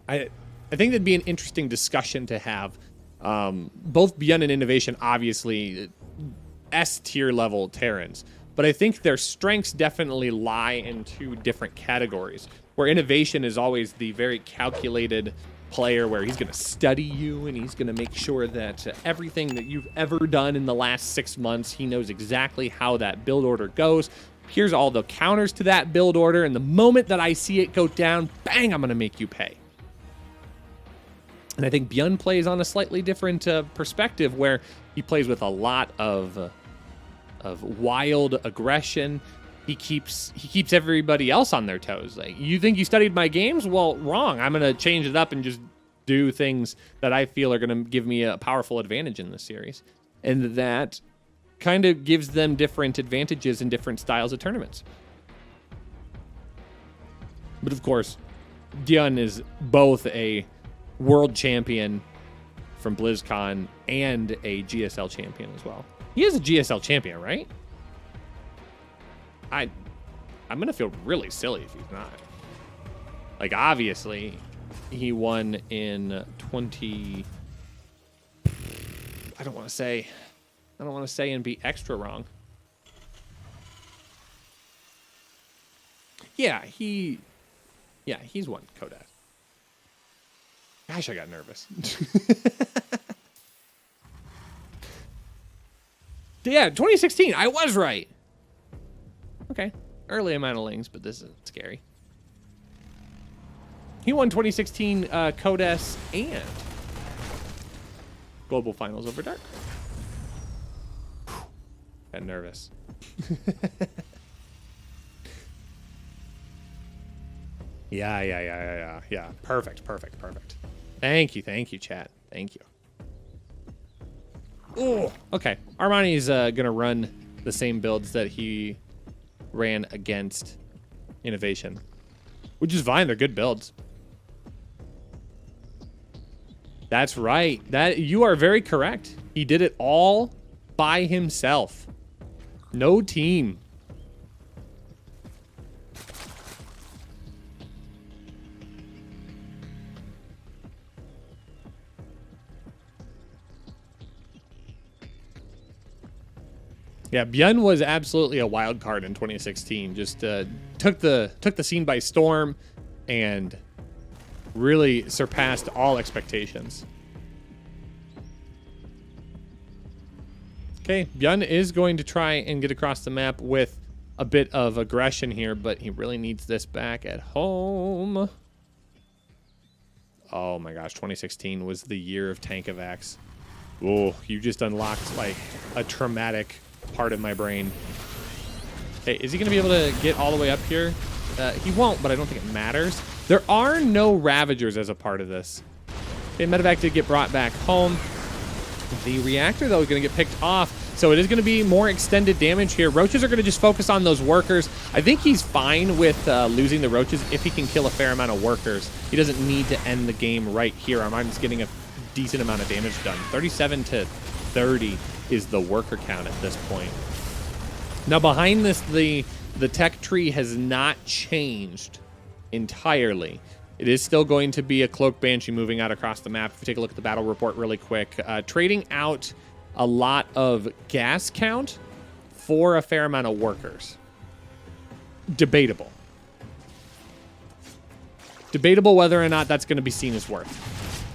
I think that'd be an interesting discussion to have. Both BYUN and Innovation, obviously, S-tier level Terrans. But I think their strengths definitely lie in two different categories, where Innovation is always the very calculated player where he's going to study you and he's going to make sure that everything that you've ever done in the last 6 months, he knows exactly how that build order goes. Here's all the counters to that build order, and the moment that I see it go down, bang, I'm going to make you pay. And I think BYUN plays on a slightly different perspective, where he plays with a lot of wild aggression. He keeps everybody else on their toes. Like, you think you studied my games? Well, wrong. I'm going to change it up and just do things that I feel are going to give me a powerful advantage in this series. And that kind of gives them different advantages in different styles of tournaments. But of course, BYUN is both a world champion from BlizzCon and a GSL champion as well. He is a GSL champion, right? I'm going to feel really silly if he's not. Like, obviously, he won in 20... I don't want to say and be extra wrong. Yeah, he's won Kodak. Gosh, I got nervous. Yeah, 2016, I was right. Okay, early amount of lings, but this is scary. He won 2016 Codes and Global Finals over Dark. Got nervous. Yeah. Perfect. Thank you, chat. Thank you. Oh, okay. Armani's gonna run the same builds that he ran against Innovation, which is fine. They're good builds. That's right. That you are very correct. He did it all by himself. No team. Yeah, BYUN was absolutely a wild card in 2016. Just took the scene by storm and really surpassed all expectations. Okay, BYUN is going to try and get across the map with a bit of aggression here, but he really needs this back at home. Oh my gosh, 2016 was the year of Tankovax. Oh, you just unlocked like a traumatic part of my brain. Hey, is he going to be able to get all the way up here? He won't, but I don't think it matters. There are no Ravagers as a part of this. Okay, Medevac did get brought back home. The reactor, though, is going to get picked off, so it is going to be more extended damage here. Roaches are going to just focus on those workers. I think he's fine with losing the Roaches if he can kill a fair amount of workers. He doesn't need to end the game right here. Armani's getting a decent amount of damage done. 37 to 30 is the worker count at this point. Now, behind this, the tech tree has not changed entirely. It is still going to be a Cloak Banshee moving out across the map. If we take a look at the battle report really quick, trading out a lot of gas count for a fair amount of workers. Debatable. Debatable whether or not that's going to be seen as worth.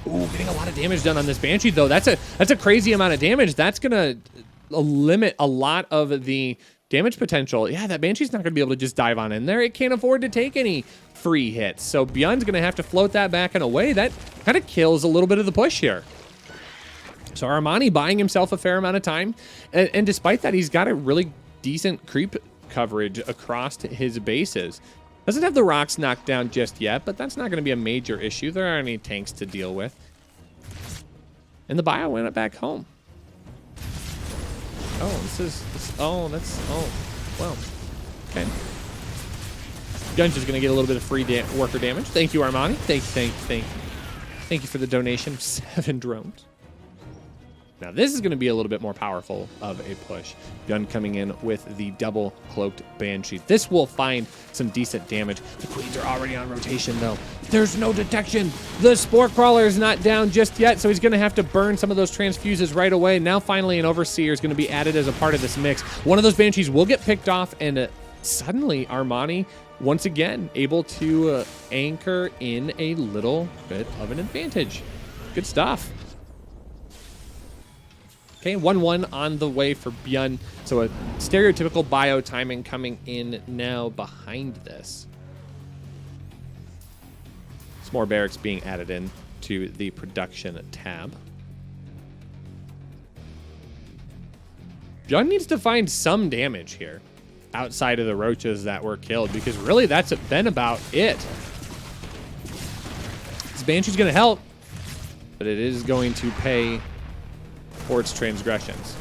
Ooh, getting a lot of damage done on this Banshee, though. That's a crazy amount of damage. That's going to limit a lot of the damage potential. Yeah, that Banshee's not going to be able to just dive on in there. It can't afford to take any free hits. So BYUN's going to have to float that back in a way that kind of kills a little bit of the push here. So Armani buying himself a fair amount of time. And despite that, he's got a really decent creep coverage across his bases. Doesn't have the rocks knocked down just yet, but that's not going to be a major issue. There aren't any tanks to deal with. And the bio went back home. Oh, well. Okay. BYUN's just going to get a little bit of free worker damage. Thank you, Armani. Thank you for the donation of 7 drones. Now this is going to be a little bit more powerful of a push. BYUN coming in with the double cloaked Banshee. This will find some decent damage. The Queens are already on rotation though. There's no detection. The Spore Crawler is not down just yet, so he's going to have to burn some of those transfuses right away. Now finally an Overseer is going to be added as a part of this mix. One of those Banshees will get picked off, and suddenly ARMANI once again able to anchor in a little bit of an advantage. Good stuff. Okay, 1-1 on the way for BYUN. So a stereotypical bio timing coming in now behind this. Some more barracks being added in to the production tab. BYUN needs to find some damage here outside of the roaches that were killed, because really that's been about it. This Banshee's going to help, but it is going to pay for its transgressions.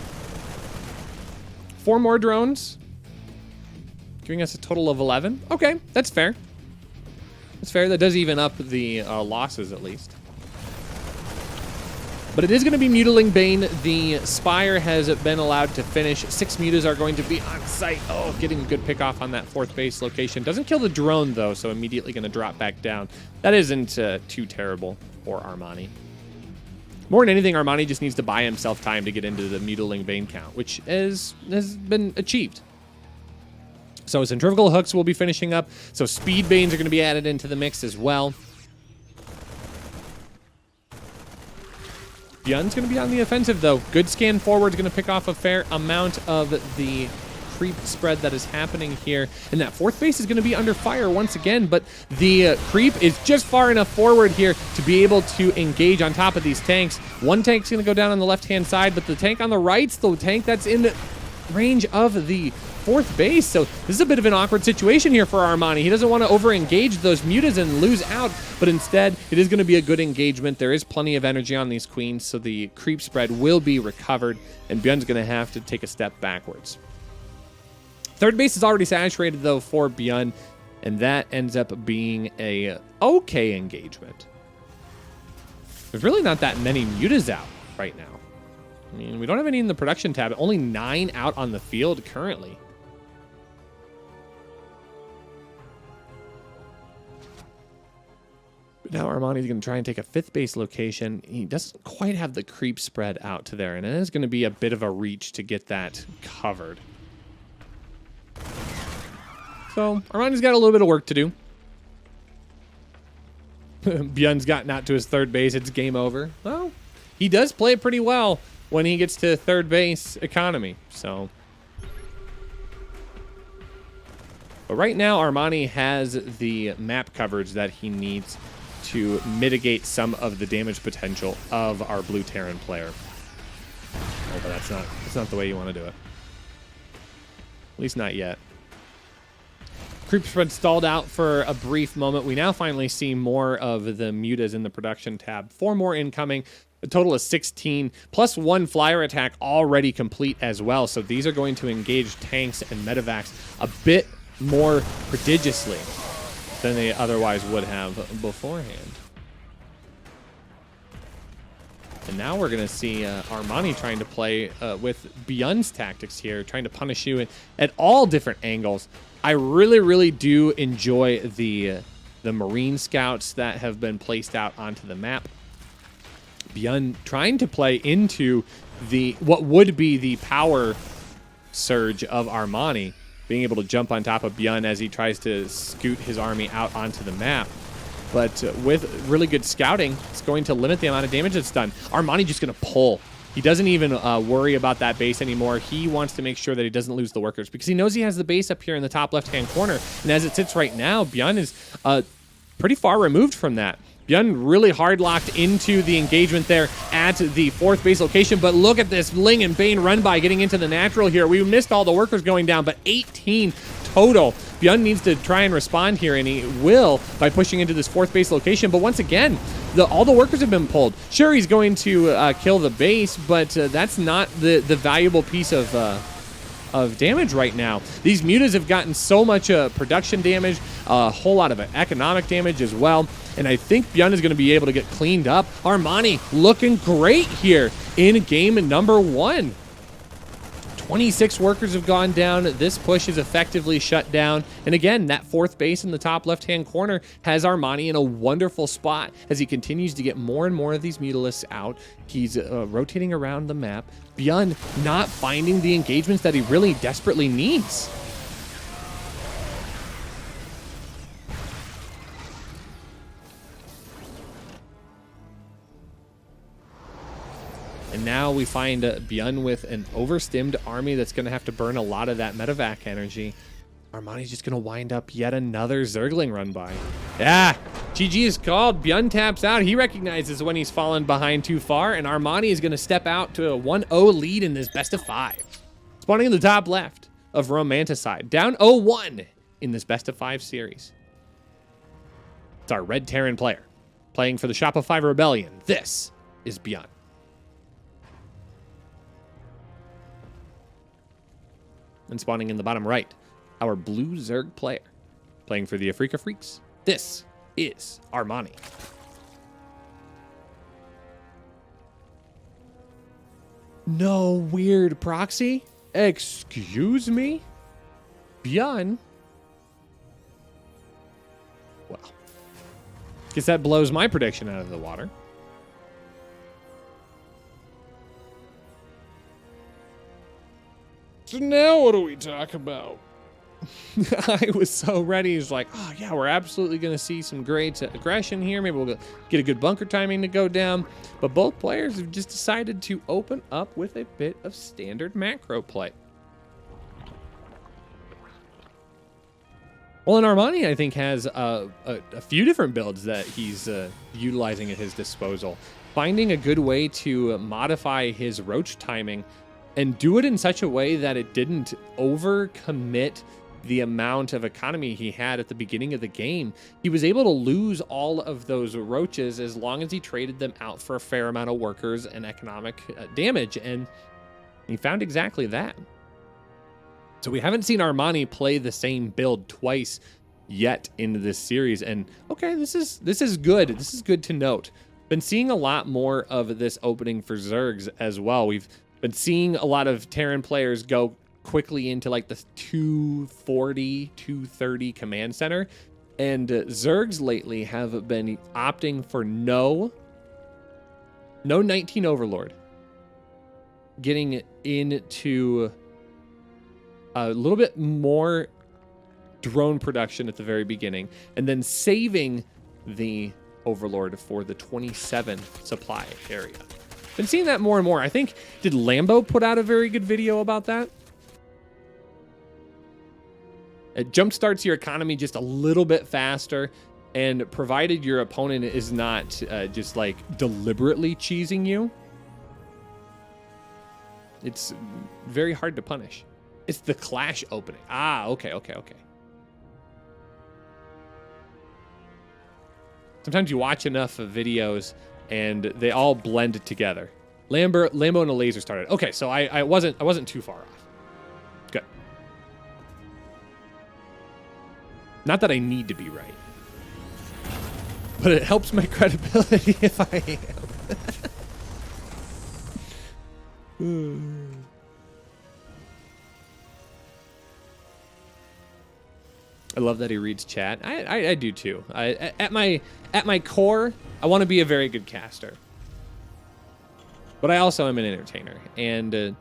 4 more drones, giving us a total of 11. Okay, that's fair. That's fair. That does even up the losses at least. But it is going to be Mutiling Bane. The Spire has been allowed to finish. 6 mutas are going to be on site. Oh, getting a good pick off on that 4th base location. Doesn't kill the drone though, so immediately going to drop back down. That isn't too terrible for ARMANI. More than anything, ARMANI just needs to buy himself time to get into the Mutiling Bane count, which has been achieved. So Centrifugal Hooks will be finishing up. So Speed Banes are going to be added into the mix as well. BYUN's going to be on the offensive, though. Good scan forward is going to pick off a fair amount of the creep spread that is happening here. And that 4th base is going to be under fire once again, but the creep is just far enough forward here to be able to engage on top of these tanks. One tank's going to go down on the left-hand side, but the tank on the right's the tank that's in range of the 4th base. So this is a bit of an awkward situation here for ARMANI. He doesn't want to over-engage those mutas and lose out, but instead it is going to be a good engagement. There is plenty of energy on these queens, so the creep spread will be recovered, and BYUN's going to have to take a step backwards. 3rd base is already saturated though for BYUN, and that ends up being a okay engagement. There's really not that many mutas out right now. I mean, we don't have any in the production tab. Only 9 out on the field currently. But now ARMANI's going to try and take a 5th base location. He doesn't quite have the creep spread out to there, and it is going to be a bit of a reach to get that covered. So ARMANI's got a little bit of work to do. BYUN's gotten out to his 3rd base. It's game over. Well, he does play it pretty well when he gets to 3rd base economy. So, but right now ARMANI has the map coverage that he needs to mitigate some of the damage potential of our blue Terran player. Oh, but that's not the way you want to do it. At least not yet. Creep spread stalled out for a brief moment. We now finally see more of the mutas in the production tab. 4 more incoming. A total of 16, plus 1 flyer attack already complete as well. So these are going to engage tanks and medevacs a bit more prodigiously than they otherwise would have beforehand. And now we're going to see ARMANI trying to play with BYUN's tactics here, trying to punish you at all different angles. I really, really do enjoy the Marine Scouts that have been placed out onto the map. BYUN trying to play into what would be the power surge of ARMANI, being able to jump on top of BYUN as he tries to scoot his army out onto the map. But with really good scouting, it's going to limit the amount of damage that's done. ARMANI just going to pull. He doesn't even worry about that base anymore. He wants to make sure that he doesn't lose the workers because he knows he has the base up here in the top left-hand corner. And as it sits right now, BYUN is pretty far removed from that. BYUN really hard locked into the engagement there at the 4th base location. But look at this Ling and Bane run by getting into the natural here. We missed all the workers going down, but 18 total. BYUN needs to try and respond here, and he will by pushing into this 4th base location. But once again, all the workers have been pulled. Sure, he's going to kill the base, but that's not the valuable piece of damage right now. These mutas have gotten so much production damage, a whole lot of economic damage as well. And I think BYUN is going to be able to get cleaned up. ARMANI looking great here in game number 1. 26 workers have gone down. This push is effectively shut down. And again, that 4th base in the top left-hand corner has ARMANI in a wonderful spot as he continues to get more and more of these Mutalisks out. He's rotating around the map. BYUN not finding the engagements that he really desperately needs. And now we find BYUN with an overstimmed army that's going to have to burn a lot of that medevac energy. ARMANI's just going to wind up yet another Zergling run by. Yeah, GG is called. BYUN taps out. He recognizes when he's fallen behind too far, and ARMANI is going to step out to a 1-0 lead in this best of 5. Spawning in the top left of Romanticide, down 0-1 in this best of 5 series. It's our Red Terran player playing for the Shopify Rebellion. This is BYUN. And spawning in the bottom right, our blue Zerg player playing for the Afrika Freaks. This is ARMANI. No weird proxy? Excuse me? BYUN? Well, guess that blows my prediction out of the water. So now what do we talk about? I was so ready. He's like, oh yeah, we're absolutely going to see some great aggression here. Maybe we'll get a good bunker timing to go down. But both players have just decided to open up with a bit of standard macro play. Well, and ARMANI, I think, has a few different builds that he's utilizing at his disposal. Finding a good way to modify his roach timing and do it in such a way that it didn't overcommit the amount of economy he had at the beginning of the game. He was able to lose all of those roaches as long as he traded them out for a fair amount of workers and economic damage, and he found exactly that. So we haven't seen ARMANI play the same build twice yet into this series, and okay, this is good. This is good to note. Been seeing a lot more of this opening for Zergs as well. We've been seeing a lot of Terran players go quickly into like the 240, 230 command center. And Zergs lately have been opting for no 19 Overlord. Getting into a little bit more drone production at the very beginning. And then saving the Overlord for the 27 supply area. Been seeing that more and more. I think, did Lambo put out a very good video about that? It jumpstarts your economy just a little bit faster, and provided your opponent is not just like deliberately cheesing you, it's very hard to punish. It's the Clash opening. Ah, okay. Sometimes you watch enough of videos and they all blend together. Lambo and a laser started. Okay, so I wasn't too far off. Good. Not that I need to be right, but it helps my credibility if I am. I love that he reads chat. I do too. At my core, I want to be a very good caster, but I also am an entertainer. And in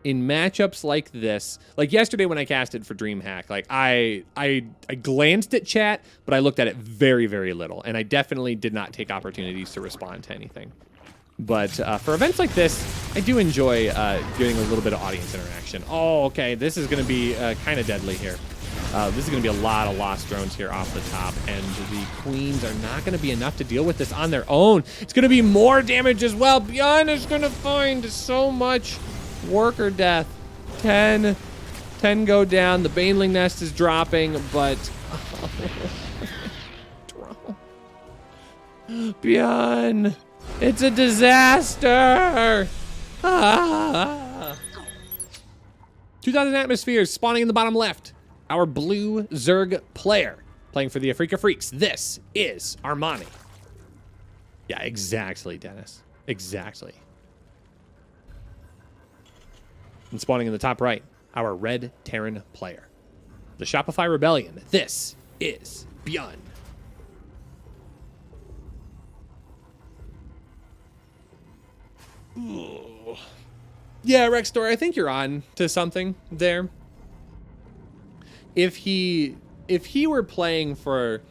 matchups like this, like yesterday when I casted for DreamHack, like I glanced at chat, but I looked at it very, very little, and I definitely did not take opportunities to respond to anything. But for events like this, I do enjoy doing a little bit of audience interaction. Oh, okay, this is going to be kind of deadly here. This is going to be a lot of lost drones here off the top, and the queens are not going to be enough to deal with this on their own. It's going to be more damage as well. BYUN is going to find so much worker death. 10 go down. The Baneling nest is dropping, but BYUN, it's a disaster. 2,000 atmospheres spawning in the bottom left. Our blue Zerg player Playing for the Afrika Freaks. This is Armani. Yeah, exactly, Dennis. Exactly. And spawning in the top right, our Red Terran player. The Shopify Rebellion. This is BYUN. Ooh. Yeah, Rextor, I think you're on to something there. If he were playing for,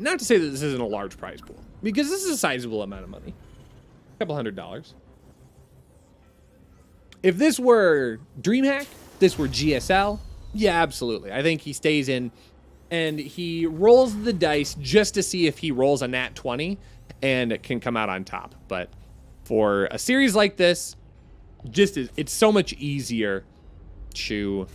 not to say that this isn't a large prize pool, because this is a sizable amount of money, a couple $100. If this were DreamHack, this were GSL, yeah, absolutely. I think he stays in and he rolls the dice just to see if he rolls a nat 20 and can come out on top. But for a series like this, it's so much easier to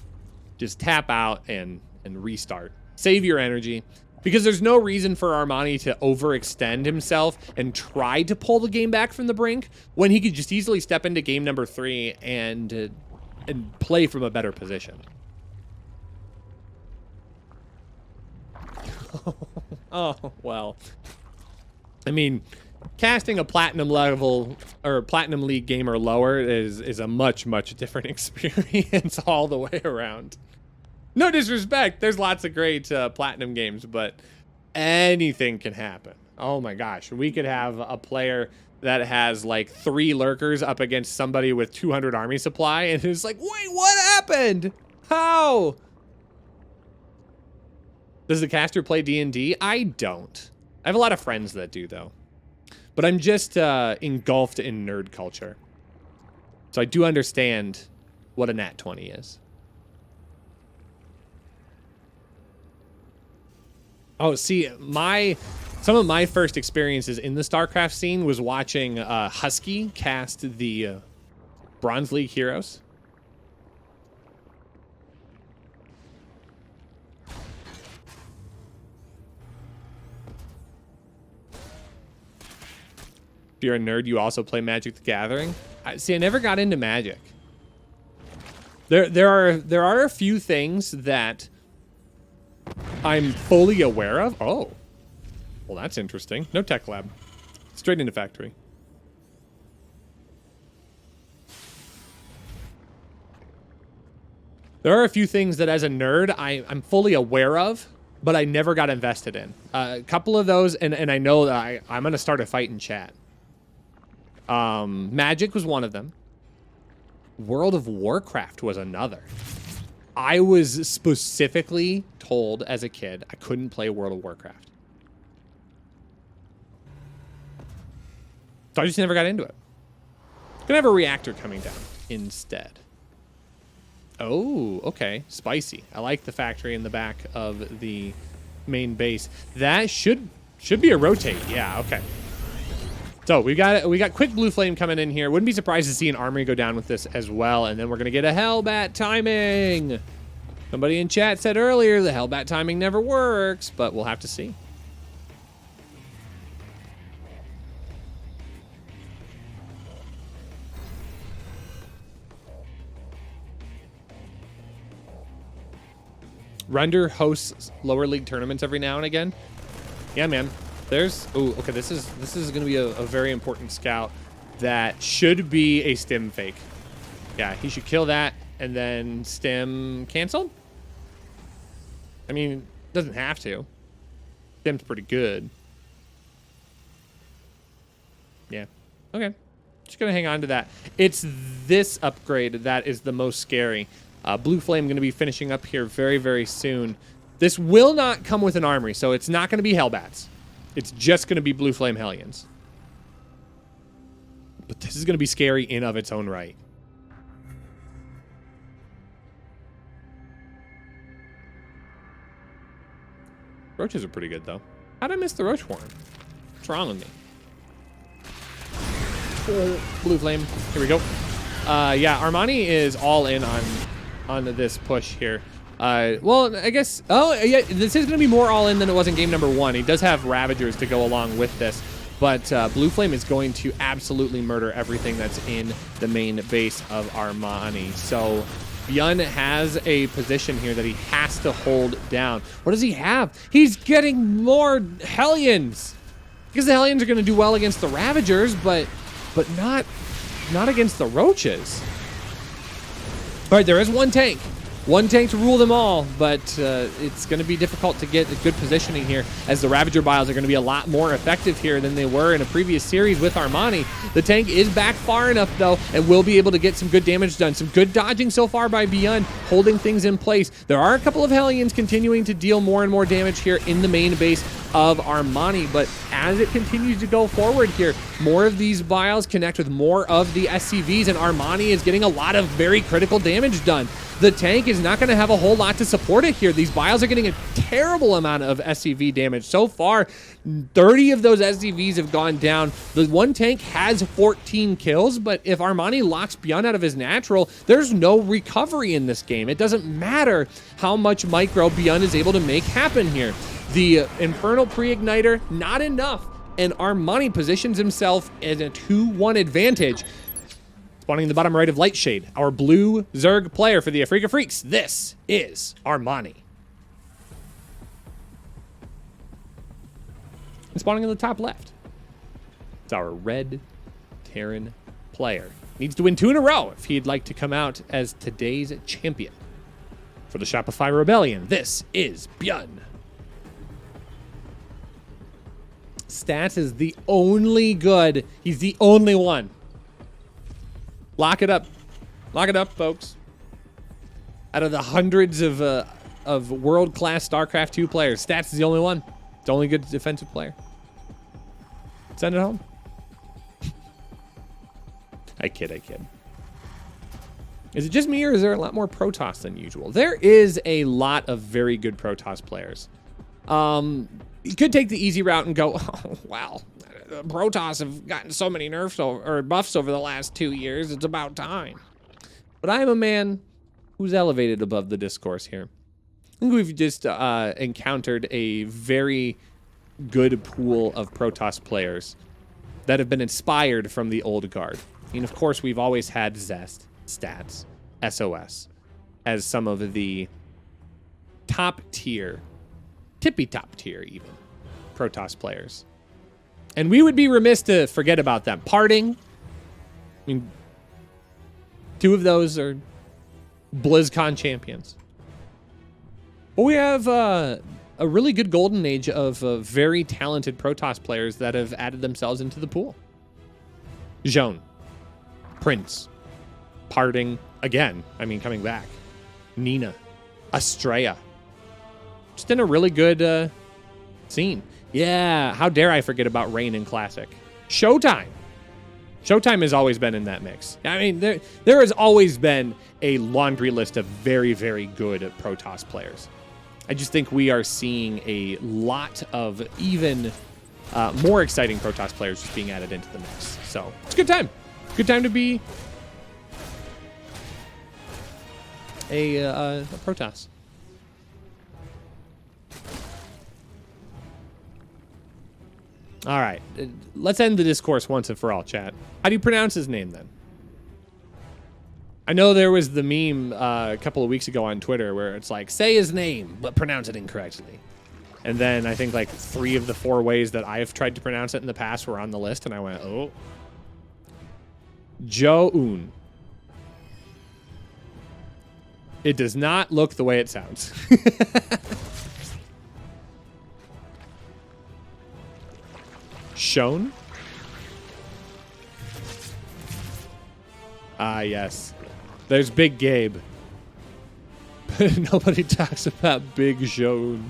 just tap out and restart. Save your energy, because there's no reason for Armani to overextend himself and try to pull the game back from the brink when he could just easily step into game number 3 and play from a better position. Oh, well. I mean, casting a platinum level or platinum league game or lower is a much different experience all the way around. No disrespect, there's lots of great platinum games, but anything can happen. Oh my gosh, we could have a player that has like 3 lurkers up against somebody with 200 army supply, and it's like, wait, what happened? How? Does the caster play D&D? I don't. I have a lot of friends that do, though. But I'm just engulfed in nerd culture. So I do understand what a nat 20 is. Oh, see, some of my first experiences in the StarCraft scene was watching Husky cast the Bronze League heroes. If you're a nerd, you also play Magic the Gathering. See, I never got into Magic. There are a few things that I'm fully aware of. Oh, well, that's interesting. No tech lab. Straight into factory. There are a few things that as a nerd, I'm fully aware of, but I never got invested in. A couple of those, and I know that I'm going to start a fight in chat. Magic was one of them. World of Warcraft was another. I was specifically told as a kid I couldn't play World of Warcraft. So I just never got into it. Gonna have a reactor coming down instead. Oh, okay. Spicy. I like the factory in the back of the main base. That should be a rotate. Yeah, okay. So we got quick blue flame coming in here. Wouldn't be surprised to see an armory go down with this as well. And then we're gonna get a Hellbat timing. Somebody in chat said earlier the Hellbat timing never works, but we'll have to see. Render hosts lower league tournaments every now and again. Yeah, man. There's, oh, okay, this is going to be a very important scout that should be a stim fake. Yeah, he should kill that and then stim canceled. I mean, doesn't have to. Stim's pretty good. Yeah, okay. Just going to hang on to that. It's this upgrade that is the most scary. Blue Flame going to be finishing up here very, very soon. This will not come with an armory, so it's not going to be Hellbats. It's just going to be Blue Flame Hellions. But this is going to be scary in of its own right. Roaches are pretty good, though. How'd I miss the Roach Horn? What's wrong with me? Blue Flame. Here we go. Yeah, Armani is all in on this push here. Well, I guess, oh, yeah, this is going to be more all in than it was in game number 1. He does have Ravagers to go along with this, but Blue Flame is going to absolutely murder everything that's in the main base of Armani. So BYUN has a position here that he has to hold down. What does he have? He's getting more Hellions. Because the Hellions are going to do well against the Ravagers, but not against the Roaches. All right, there is one tank. One tank to rule them all, but it's going to be difficult to get a good positioning here as the Ravager Biles are going to be a lot more effective here than they were in a previous series with ARMANI. The tank is back far enough, though, and will be able to get some good damage done. Some good dodging so far by BYUN, holding things in place. There are a couple of Hellions continuing to deal more and more damage here in the main base of ARMANI, but as it continues to go forward here, more of these Biles connect with more of the SCVs, and ARMANI is getting a lot of very critical damage done. The tank is not going to have a whole lot to support it here. These Biles are getting a terrible amount of SCV damage. So far, 30 of those SCVs have gone down. The one tank has 14 kills, but if ARMANI locks BYUN out of his natural, there's no recovery in this game. It doesn't matter how much micro BYUN is able to make happen here. The Infernal Pre-Igniter, not enough, and ARMANI positions himself in a 2-1 advantage. Spawning in the bottom right of Lightshade, our blue Zerg player for the Afrika Freaks. This is ARMANI. And spawning in the top left, it's our red Terran player. Needs to win 2 in a row if he'd like to come out as today's champion. For the Shopify Rebellion, this is BYUN. Stats is the only good. He's the only one. Lock it up. Lock it up, folks. Out of the hundreds of world-class StarCraft 2 players, Stats is the only one. It's the only good defensive player. Send it home. I kid. Is it just me, or is there a lot more Protoss than usual? There is a lot of very good Protoss players. You could take the easy route and go, oh, wow, Protoss have gotten so many nerfs or buffs over the last 2 years. It's about time. But I am a man who's elevated above the discourse here. I think we've just encountered a very good pool of Protoss players that have been inspired from the old guard. And of course, we've always had Zest, Stats, SOS as some of the top tier, tippy-top tier even, Protoss players. And we would be remiss to forget about them. Parting, I mean, 2 of those are BlizzCon champions. But we have a really good golden age of very talented Protoss players that have added themselves into the pool. Zoun, Prince, Parting, again, I mean, coming back. Nina, Astrea. Just in a really good scene. Yeah, how dare I forget about Rain in Classic. Showtime. Showtime has always been in that mix. I mean, there has always been a laundry list of very, very good Protoss players. I just think we are seeing a lot of even more exciting Protoss players just being added into the mix. So it's a good time. Good time to be a Protoss. All right, let's end the discourse once and for all, chat. How do you pronounce his name, then? I know there was the meme a couple of weeks ago on Twitter where it's like, say his name, but pronounce it incorrectly. And then I think like 3 of the 4 ways that I've tried to pronounce it in the past were on the list, and I went, oh. BYUN. It does not look the way it sounds. Shown? Ah, yes. There's Big Gabe. But nobody talks about Big Shown.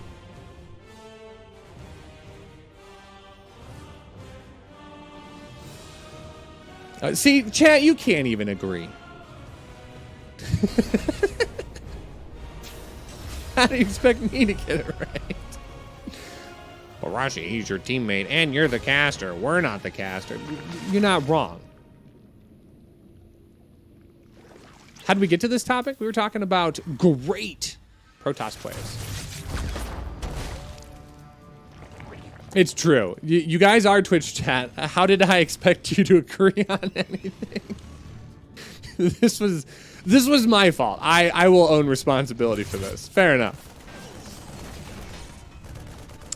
See, chat, you can't even agree. How do you expect me to get it right? Well, Rushi, he's your teammate, and you're the caster. We're not the caster. You're not wrong. How did we get to this topic? We were talking about great Protoss players. It's true. You guys are Twitch chat. How did I expect you to agree on anything? This was my fault. I will own responsibility for this. Fair enough.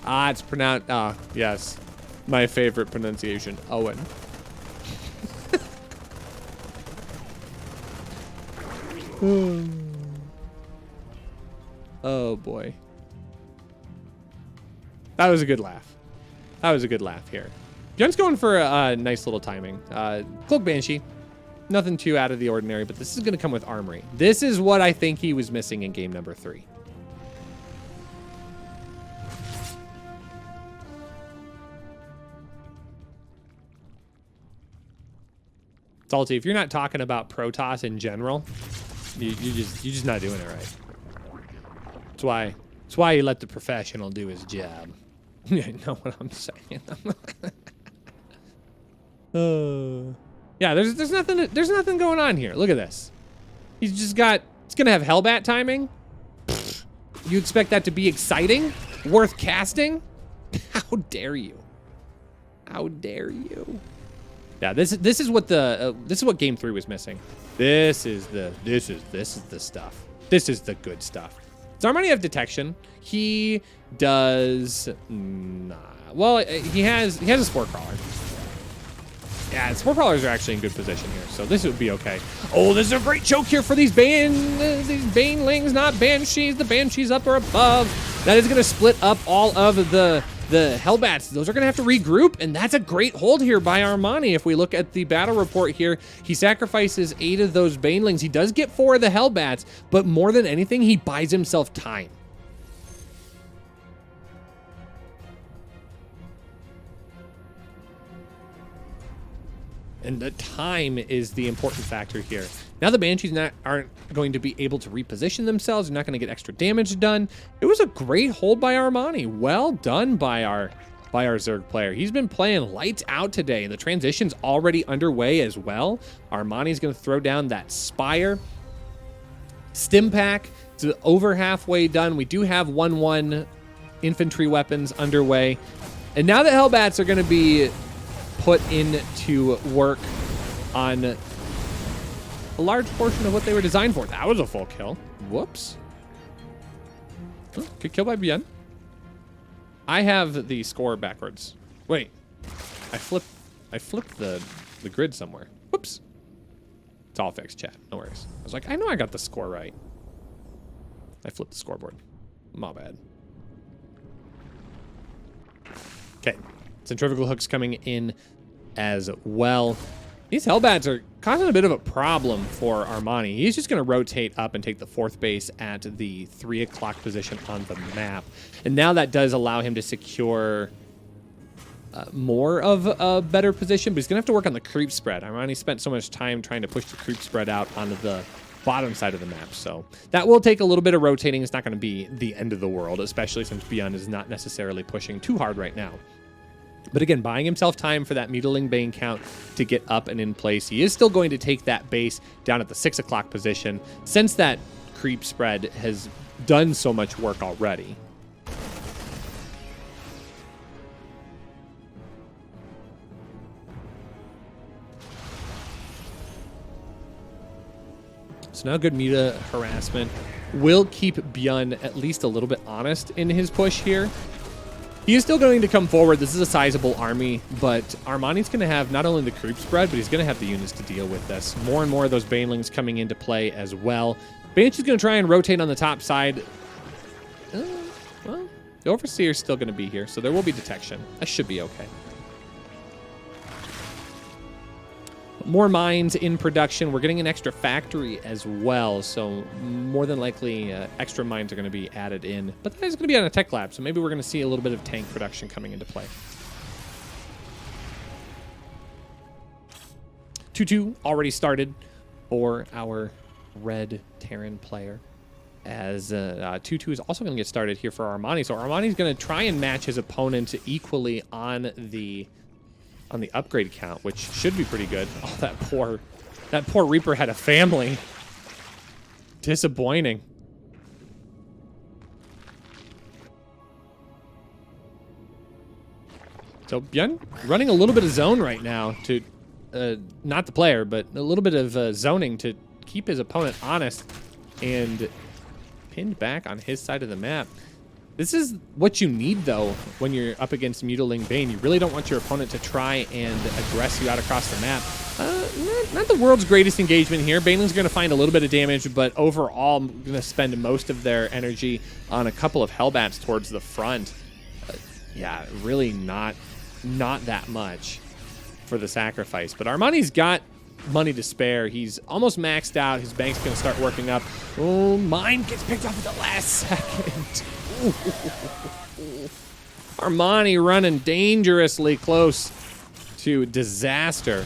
Ah, it's pronounced. Ah, yes. My favorite pronunciation. Owen. Oh boy. That was a good laugh. That was a good laugh here. BYUN's going for a nice little timing. Cloak Banshee. Nothing too out of the ordinary, but this is going to come with Armory. This is what I think he was missing in game number 3. Salty, if you're not talking about Protoss in general, you're just not doing it right. That's why you let the professional do his job. You know what I'm saying? Yeah, there's nothing going on here. Look at this. It's gonna have Hellbat timing. You expect that to be exciting? Worth casting? How dare you? How dare you? Yeah, this is what game 3 was missing. This is the stuff. This is the good stuff. Does Armani have detection? He does not. Well, he has a Spore Crawler. Yeah, Spore Crawlers are actually in good position here, so this would be okay. Oh, this is a great choke here for these Banelings, not Banshees. The Banshees up or above. That is gonna split up all of the Hellbats. Those are gonna have to regroup, and that's a great hold here by Armani. If we look at the battle report here, he sacrifices 8 of those Banelings. He does get 4 of the Hellbats, but more than anything, he buys himself time. And the time is the important factor here. Now the Banshees aren't going to be able to reposition themselves. They're not going to get extra damage done. It was a great hold by Armani. Well done by our Zerg player. He's been playing lights out today. The transition's already underway as well. Armani's going to throw down that Spire. Stim pack. It's over halfway done. We do have 1-1 infantry weapons underway. And now the Hellbats are going to be put into work on a large portion of what they were designed for. That was a full kill. Whoops. Oh, good kill by BYUN. I have the score backwards. Wait. I flipped the grid somewhere. Whoops. It's all fixed, chat. No worries. I was like, I know I got the score right. I flipped the scoreboard. My bad. Okay. Centrifugal hooks coming in as well. These Hellbats are causing a bit of a problem for Armani. He's just going to rotate up and take the 4th base at the 3 o'clock position on the map. And now that does allow him to secure more of a better position, but he's going to have to work on the creep spread. Armani spent so much time trying to push the creep spread out onto the bottom side of the map. So that will take a little bit of rotating. It's not going to be the end of the world, especially since BYUN is not necessarily pushing too hard right now. But again, buying himself time for that Needling Bane count to get up and in place. He is still going to take that base down at the 6 o'clock position since that creep spread has done so much work already. So now good meta harassment will keep BYUN at least a little bit honest in his push here. He is still going to come forward. This is a sizable army, but Armani's going to have not only the creep spread, but he's going to have the units to deal with this. More and more of those Banelings coming into play as well. Banshee's going to try and rotate on the top side. Well, the Overseer's still going to be here, so there will be detection. That should be okay. More mines in production. We're getting an extra factory as well, so more than likely extra mines are going to be added in. But that is going to be on a tech lab, so maybe we're going to see a little bit of tank production coming into play. 2-2 already started for our red Terran player, as 2-2 is also going to get started here for Armani. So Armani's going to try and match his opponent equally on the upgrade count, which should be pretty good. Oh, that poor Reaper had a family. Disappointing. So BYUN running a little bit of zone right now to not the player, but a little bit of zoning to keep his opponent honest and pinned back on his side of the map. This is what you need, though, when you're up against Mutiling Bane. You really don't want your opponent to try and aggress you out across the map. Not the world's greatest engagement here. Baneling's going to find a little bit of damage, but overall, I'm going to spend most of their energy on a couple of Hellbats towards the front. Yeah, really not that much for the sacrifice. But Armani's got money to spare. He's almost maxed out. His bank's going to start working up. Oh, mine gets picked off at the last second. Armani running dangerously close to disaster,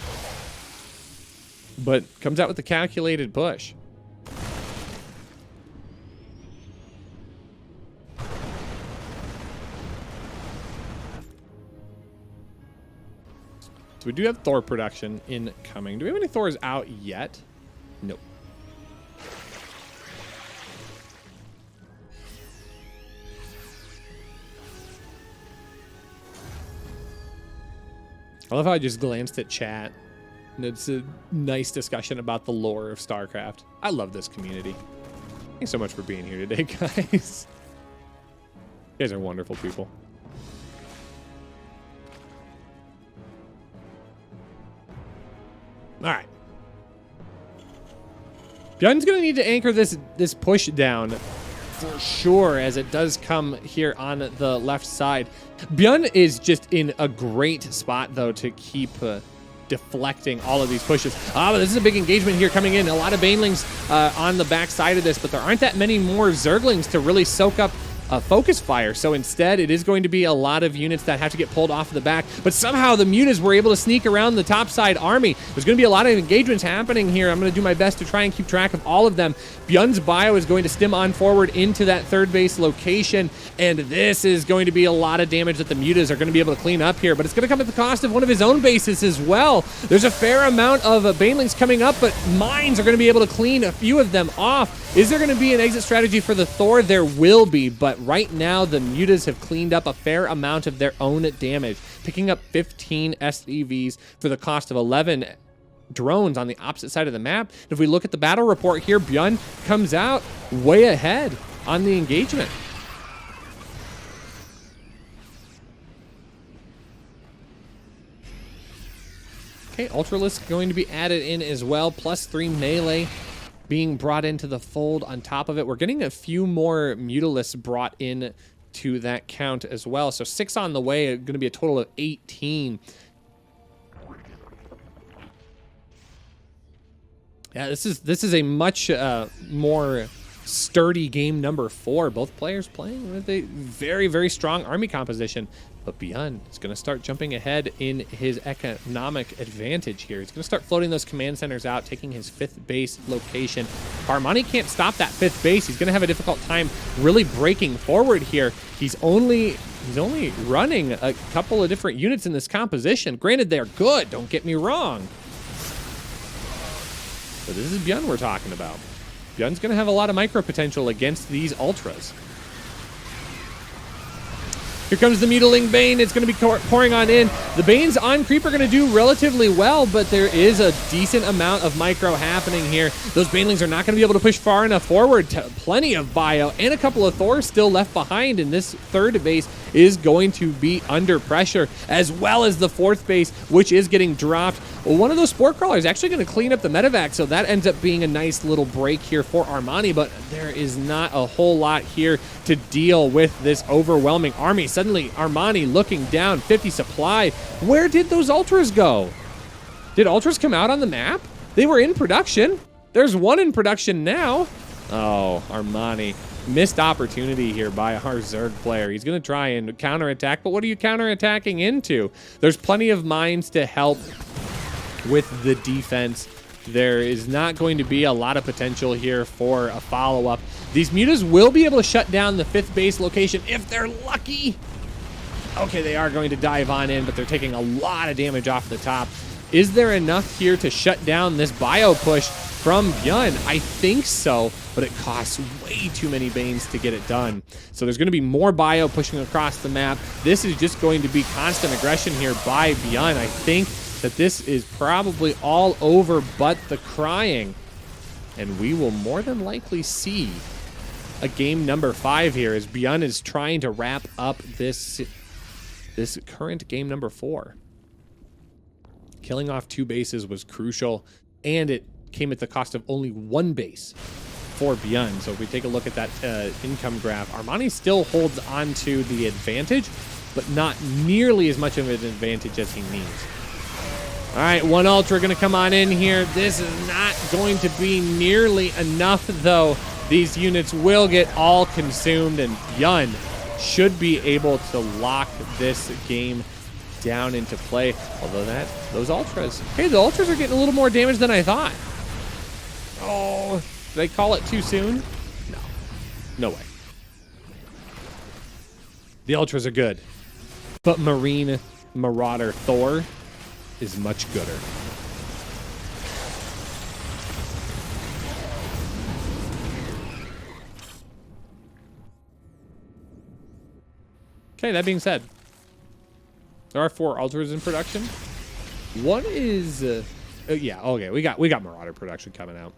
but comes out with the calculated push. So we do have Thor production incoming. Do we have any Thors out yet? Nope. I love how I just glanced at chat. And it's a nice discussion about the lore of StarCraft. I love this community. Thanks so much for being here today, guys. You guys are wonderful people. All right. BYUN's going to need to anchor this push down for sure, as it does come here on the left side. BYUN is just in a great spot, though, to keep deflecting all of these pushes. But this is a big engagement here coming in. A lot of Banelings on the back side of this, but there aren't that many more Zerglings to really soak up focus fire. So instead, it is going to be a lot of units that have to get pulled off of the back. But somehow the Mutas were able to sneak around the top side army. There's going to be a lot of engagements happening here. I'm going to do my best to try and keep track of all of them. BYUN's bio is going to stem on forward into that third base location. And this is going to be a lot of damage that the Mutas are going to be able to clean up here. But it's going to come at the cost of one of his own bases as well. There's a fair amount of Banelings coming up, but mines are going to be able to clean a few of them off. Is there going to be an exit strategy for the Thor? There will be, but right now the Mutas have cleaned up a fair amount of their own damage, picking up 15 SCVs for the cost of 11 drones on the opposite side of the map. If we look at the battle report here, BYUN comes out way ahead on the engagement. Okay, Ultralisk going to be added in as well, +3 melee being brought into the fold on top of it. We're getting a few more Mutalisks brought in to that count as well. So 6 on the way, going to be a total of 18. Yeah, this is a much more sturdy game number 4. Both players playing with a very, very strong army composition. But BYUN is going to start jumping ahead in his economic advantage here. He's going to start floating those command centers out, taking his 5th base location. Armani can't stop that 5th base. He's going to have a difficult time really breaking forward here. He's only running a couple of different units in this composition. Granted, they're good, don't get me wrong. But this is BYUN we're talking about. BYUN's going to have a lot of micro potential against these Ultras. Here comes the Mutiling Bane. It's going to be pouring on in. The Banes on creep are going to do relatively well, but there is a decent amount of micro happening here. Those Banelings are not going to be able to push far enough forward. Plenty of bio and a couple of Thors still left behind, and this third base is going to be under pressure, as well as the 4th base, which is getting dropped. Well, one of those Spore Crawlers is actually going to clean up the medevac, so that ends up being a nice little break here for Armani, but there is not a whole lot here to deal with this overwhelming army. Suddenly, Armani looking down, 50 supply. Where did those Ultras go? Did Ultras come out on the map? They were in production. There's one in production now. Oh, Armani. Missed opportunity here by our Zerg player. He's going to try and counterattack, but what are you counterattacking into? There's plenty of mines to help with the defense. There is not going to be a lot of potential here for a follow-up. These Mutas will be able to shut down the 5th base location if they're lucky. Okay, they are going to dive on in, but they're taking a lot of damage off the top. Is there enough here to shut down this bio push from BYUN? I think so, but it costs way too many Banes to get it done. So there's going to be more bio pushing across the map. This is just going to be constant aggression here by BYUN. I think that this is probably all over but the crying. And we will more than likely see a game number 5 here as BYUN is trying to wrap up this current game number 4. Killing off 2 bases was crucial, and it came at the cost of only 1 base for BYUN. So if we take a look at that income graph, ARMANI still holds on to the advantage, but not nearly as much of an advantage as he needs. All right, 1 Ultra going to come on in here. This is not going to be nearly enough, though. These units will get all consumed, and BYUN should be able to lock this game down into play. Although those Ultras, hey, the Ultras are getting a little more damage than I thought. Oh, did I call it too soon? No, no way. The Ultras are good, but Marine Marauder Thor is much gooder. Okay, that being said, there are 4 Ultras in production. One is, yeah, okay, we got Marauder production coming out.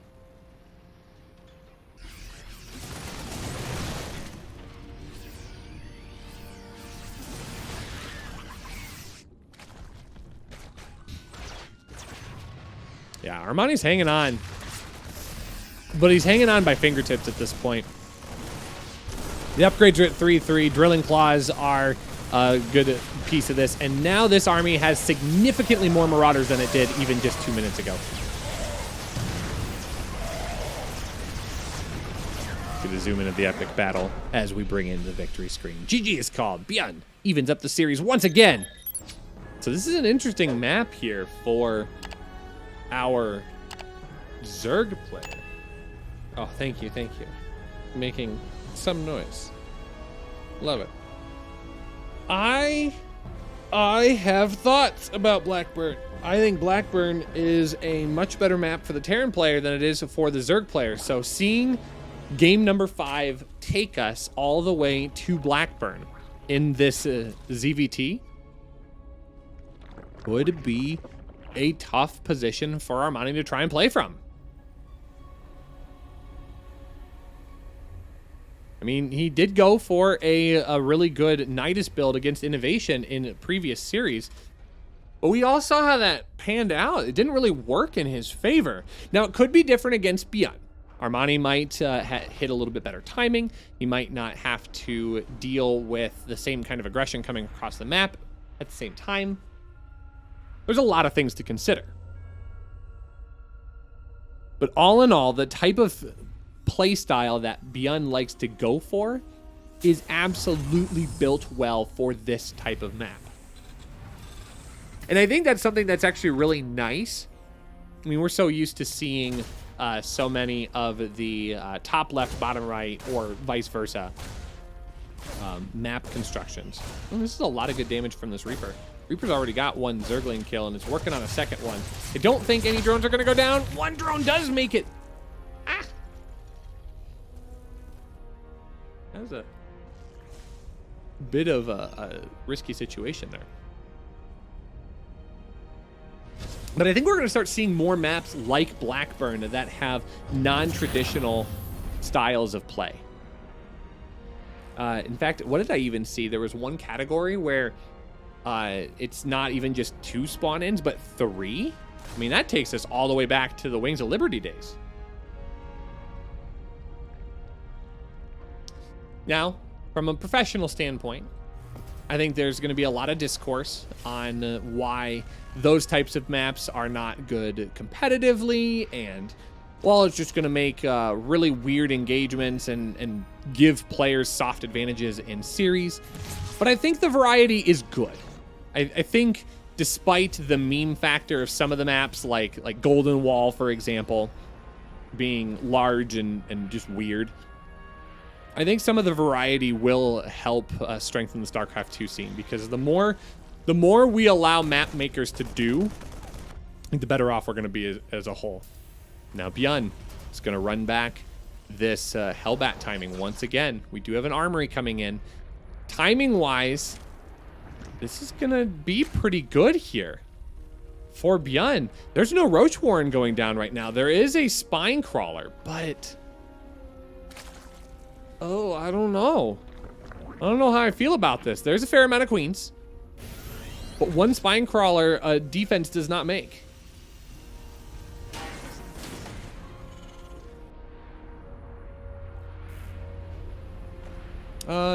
Yeah, Armani's hanging on, but he's hanging on by fingertips at this point. The upgrades are at 3-3. Drilling Claws are a good piece of this. And now this army has significantly more Marauders than it did even just 2 minutes ago. Gonna zoom in at the epic battle as we bring in the victory screen. GG is called. BYUN evens up the series once again. So this is an interesting map here for our Zerg player. Oh, thank you, thank you. Making some noise. Love it. I have thoughts about Blackburn. I think Blackburn is a much better map for the Terran player than it is for the Zerg player. So seeing game number 5 take us all the way to Blackburn in this ZVT would be a tough position for ARMANI to try and play from. I mean, he did go for a really good Nidus build against Innovation in a previous series, but we all saw how that panned out. It didn't really work in his favor. Now, it could be different against BYUN. ARMANI might hit a little bit better timing. He might not have to deal with the same kind of aggression coming across the map at the same time. There's a lot of things to consider. But all in all, the type of play style that BYUN likes to go for is absolutely built well for this type of map. And I think that's something that's actually really nice. I mean, we're so used to seeing so many of the top left, bottom right, or vice versa map constructions. Well, this is a lot of good damage from this Reaper. Reaper's already got 1 Zergling kill, and it's working on a second one. I don't think any drones are going to go down. 1 drone does make it. Ah! That was a bit of a risky situation there. But I think we're going to start seeing more maps like Blackburn that have non-traditional styles of play. In fact, what did I even see? There was one category where it's not even just 2 spawn-ins, but 3. I mean, that takes us all the way back to the Wings of Liberty days. Now, from a professional standpoint, I think there's going to be a lot of discourse on why those types of maps are not good competitively, and, well, it's just going to make really weird engagements and give players soft advantages in series. But I think the variety is good. I think despite the meme factor of some of the maps, like Golden Wall, for example, being large and just weird, I think some of the variety will help strengthen the StarCraft 2 scene, because the more we allow map makers to do, I think the better off we're going to be as a whole. Now, BYUN is going to run back this Hellbat timing once again. We do have an armory coming in. Timing-wise, this is going to be pretty good here. for BYUN. There's no Roach Warren going down right now. There is a Spine Crawler, but... oh, I don't know. I don't know how I feel about this. There's a fair amount of queens, but one Spine Crawler defense does not make.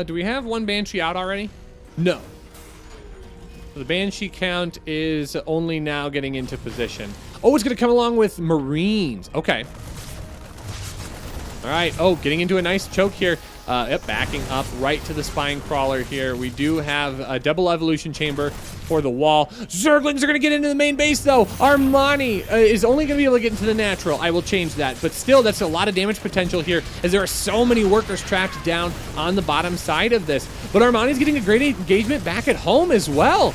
Do we have one Banshee out already? No. The Banshee count is only now getting into position. Oh, it's going to come along with Marines. Okay. All right. Oh, getting into a nice choke here. Yep, backing up right to the Spine Crawler here. We do have a double evolution chamber for the wall. Zerglings are going to get into the main base, though. Armani is only going to be able to get into the natural. I will change that. But still, that's a lot of damage potential here, as there are so many workers trapped down on the bottom side of this. But Armani's getting a great engagement back at home as well.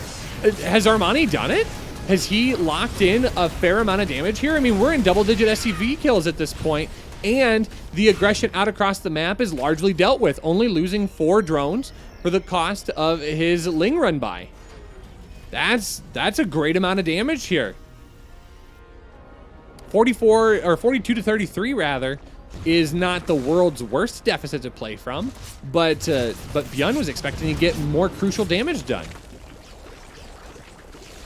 Has Armani done it? Has he locked in a fair amount of damage here? I mean, we're in double-digit SCV kills at this point. And the aggression out across the map is largely dealt with, only losing 4 drones for the cost of his Ling run by. That's a great amount of damage here. 44 or 42 to 33 rather is not the world's worst deficit to play from, but BYUN was expecting to get more crucial damage done.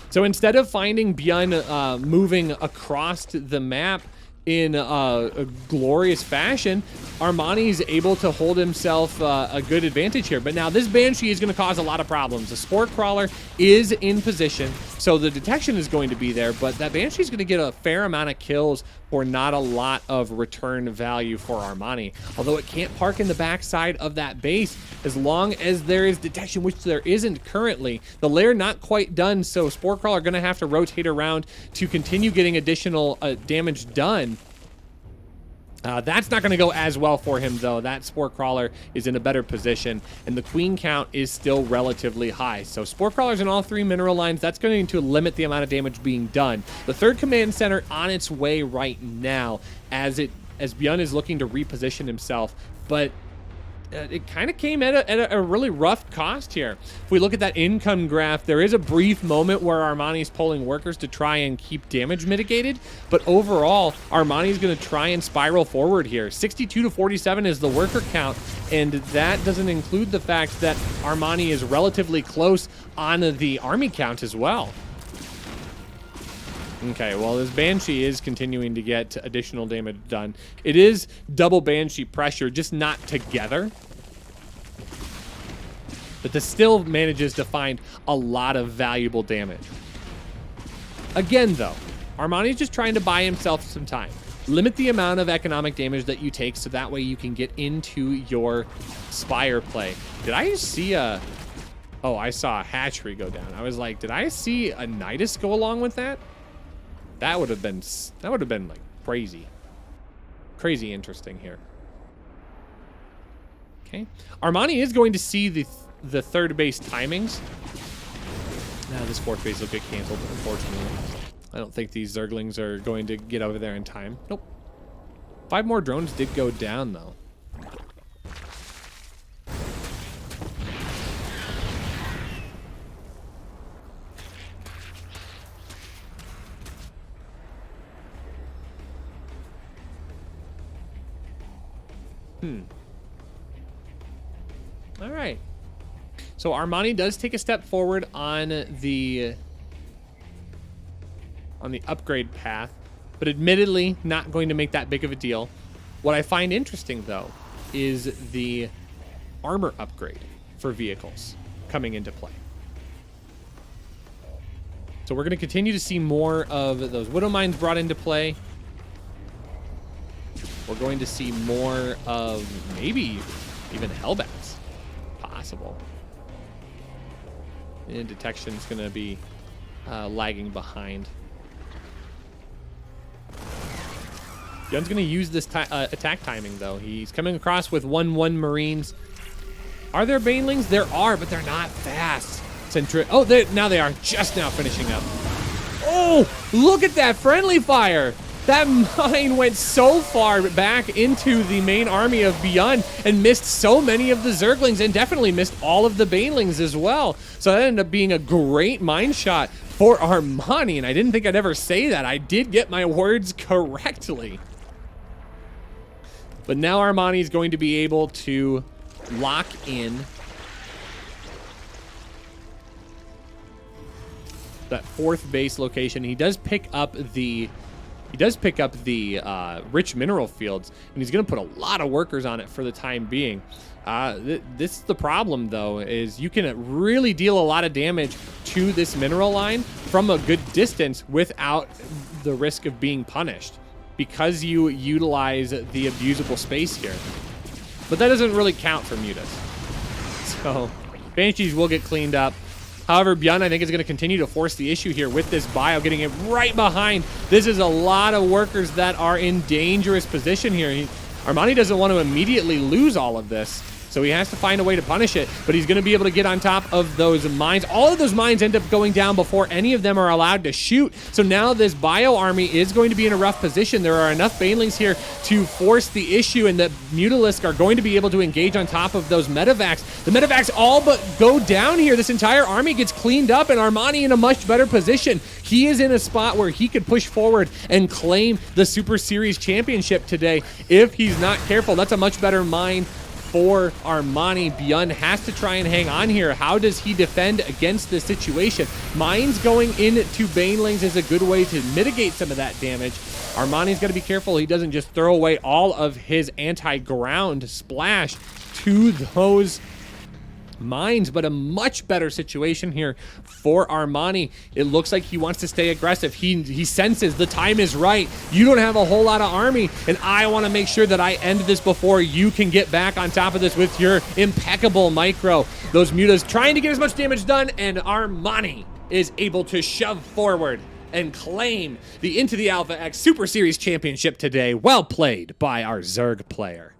So instead of finding BYUN moving across the map in a glorious fashion, Armani's able to hold himself a good advantage here. But now this Banshee is going to cause a lot of problems. The Spore Crawler is in position, so the detection is going to be there, but that Banshee is going to get a fair amount of kills for not a lot of return value for Armani. Although it can't park in the backside of that base as long as there is detection, which there isn't currently. The lair not quite done, so Spore Crawler going to have to rotate around to continue getting additional damage done. That's not going to go as well for him, though. That Spore Crawler is in a better position, and the queen count is still relatively high. So Spore Crawlers in all 3 mineral lines, that's going to limit the amount of damage being done. The 3rd command center on its way right now as BYUN is looking to reposition himself, but it kind of came at a really rough cost here. If we look at that income graph, there is a brief moment where Armani's pulling workers to try and keep damage mitigated, but overall, Armani's going to try and spiral forward here. 62 to 47 is the worker count, and that doesn't include the fact that Armani is relatively close on the army count as well. Okay, well, this Banshee is continuing to get additional damage done. It is double Banshee pressure, just not together. But this still manages to find a lot of valuable damage. Again, though, Armani's just trying to buy himself some time. Limit the amount of economic damage that you take so that way you can get into your Spire play. Did I just see a... oh, I saw a hatchery go down. I was like, did I see a Nidus go along with that? That would have been like crazy interesting here. Okay, Armani is going to see the 3rd base timings. Now this 4th base will get canceled, unfortunately. I don't think these Zerglings are going to get over there in time. Nope. 5 more drones did go down though. All right. So Armani does take a step forward on the upgrade path, but admittedly not going to make that big of a deal. What I find interesting, though, is the armor upgrade for vehicles coming into play. So we're going to continue to see more of those Widow Mines brought into play. We're going to see more of maybe even Hellbats. Possible. And detection's going to be lagging behind. BYUN's going to use this attack timing, though. He's coming across with 1-1 Marines. Are there Banelings? There are, but they're not fast. Oh, now they are just now finishing up. Oh, look at that friendly fire. That mine went so far back into the main army of BYUN and missed so many of the Zerglings and definitely missed all of the Banelings as well. So that ended up being a great mine shot for Armani, and I didn't think I'd ever say that. I did get my words correctly. But now Armani is going to be able to lock in that fourth base location. He does pick up the rich mineral fields, and he's going to put a lot of workers on it for the time being. This is the problem, though, is you can really deal a lot of damage to this mineral line from a good distance without the risk of being punished, because you utilize the abusable space here. But that doesn't really count for mutas. So Banshees will get cleaned up. However, BYUN, I think, is going to continue to force the issue here with this bio, getting it right behind. This is a lot of workers that are in dangerous position here. Armani doesn't want to immediately lose all of this, so he has to find a way to punish it, but he's going to be able to get on top of those mines. All of those mines end up going down before any of them are allowed to shoot, so now this bio army is going to be in a rough position. There are enough banelings here to force the issue, and the Mutalisk are going to be able to engage on top of those medevacs. The medevacs all but go down here. This entire army gets cleaned up, and Armani in a much better position. He is in a spot where he could push forward and claim the Super Series championship today if he's not careful. That's a much better mine for Armani. BYUN has to try and hang on here. How does he defend against this situation? Mines going into banelings is a good way to mitigate some of that damage. Armani's got to be careful he doesn't just throw away all of his anti-ground splash to those mines, but a much better situation here for Armani. It looks like he wants to stay aggressive. He senses the time is right. You don't have a whole lot of army, and I want to make sure that I end this before you can get back on top of this with your impeccable micro. Those mutas trying to get as much damage done, and Armani is able to shove forward and claim the Into the Alpha X Super Series championship today. Well played by our Zerg player.